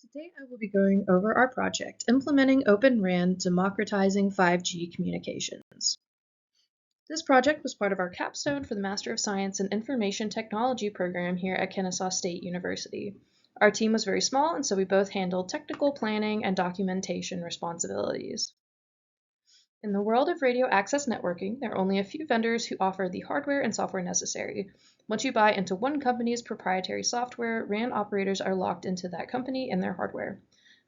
Today I will be going over our project, Implementing OpenRAN, Democratizing 5G Communications. This project was part of our capstone for the Master of Science in Information Technology program here at Kennesaw State University. Our team was very small, and so we both handled technical planning and documentation responsibilities. In the world of radio access networking, there are only a few vendors who offer the hardware and software necessary. Once you buy into one company's proprietary software, RAN operators are locked into that company and their hardware.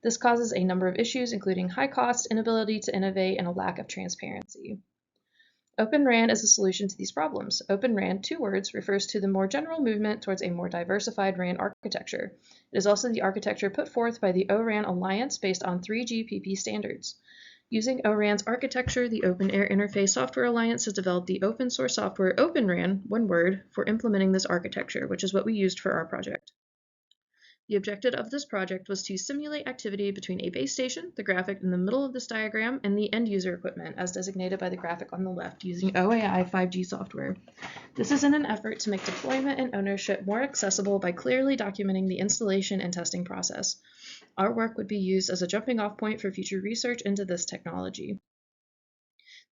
This causes a number of issues, including high costs, inability to innovate, and a lack of transparency. OpenRAN is a solution to these problems. OpenRAN, two words, refers to the more general movement towards a more diversified RAN architecture. It is also the architecture put forth by the ORAN Alliance based on 3GPP standards. Using ORAN's architecture, the Open Air Interface Software Alliance has developed the open source software OpenRAN, one word, for implementing this architecture, which is what we used for our project. The objective of this project was to simulate activity between a base station, the graphic in the middle of this diagram, and the end user equipment, as designated by the graphic on the left, using OAI 5G software. This is in an effort to make deployment and ownership more accessible by clearly documenting the installation and testing process. Our work would be used as a jumping-off point for future research into this technology.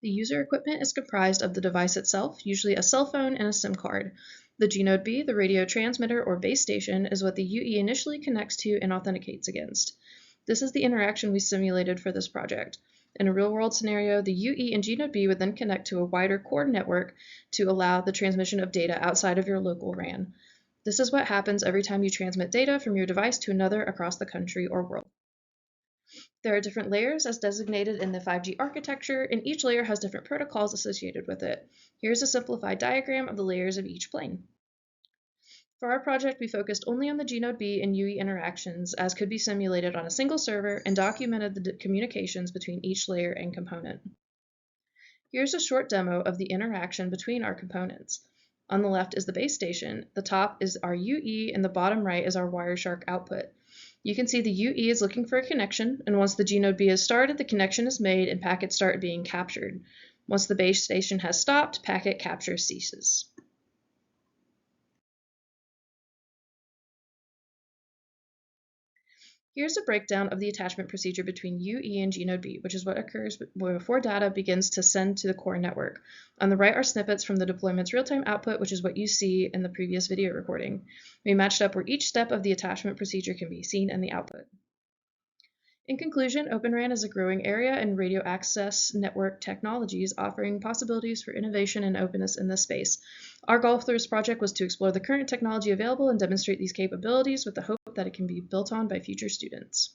The user equipment is comprised of the device itself, usually a cell phone and a SIM card. The G-Node B, the radio transmitter or base station, is what the UE initially connects to and authenticates against. This is the interaction we simulated for this project. In a real-world scenario, the UE and G-Node B would then connect to a wider core network to allow the transmission of data outside of your local RAN. This is what happens every time you transmit data from your device to another across the country or world. There are different layers as designated in the 5G architecture, and each layer has different protocols associated with it. Here's a simplified diagram of the layers of each plane. For our project, we focused only on the G-Node B and UE interactions, as could be simulated on a single server, and documented the communications between each layer and component. Here's a short demo of the interaction between our components. On the left is the base station, the top is our UE, and the bottom right is our Wireshark output. You can see the UE is looking for a connection, and once the G-Node B is started, the connection is made and packets start being captured. Once the base station has stopped, packet capture ceases. Here's a breakdown of the attachment procedure between UE and G-Node B, which is what occurs before data begins to send to the core network. On the right are snippets from the deployment's real-time output, which is what you see in the previous video recording. We matched up where each step of the attachment procedure can be seen in the output. In conclusion, OpenRAN is a growing area in radio access network technologies, offering possibilities for innovation and openness in this space. Our goal for this project was to explore the current technology available and demonstrate these capabilities with the hope that it can be built on by future students.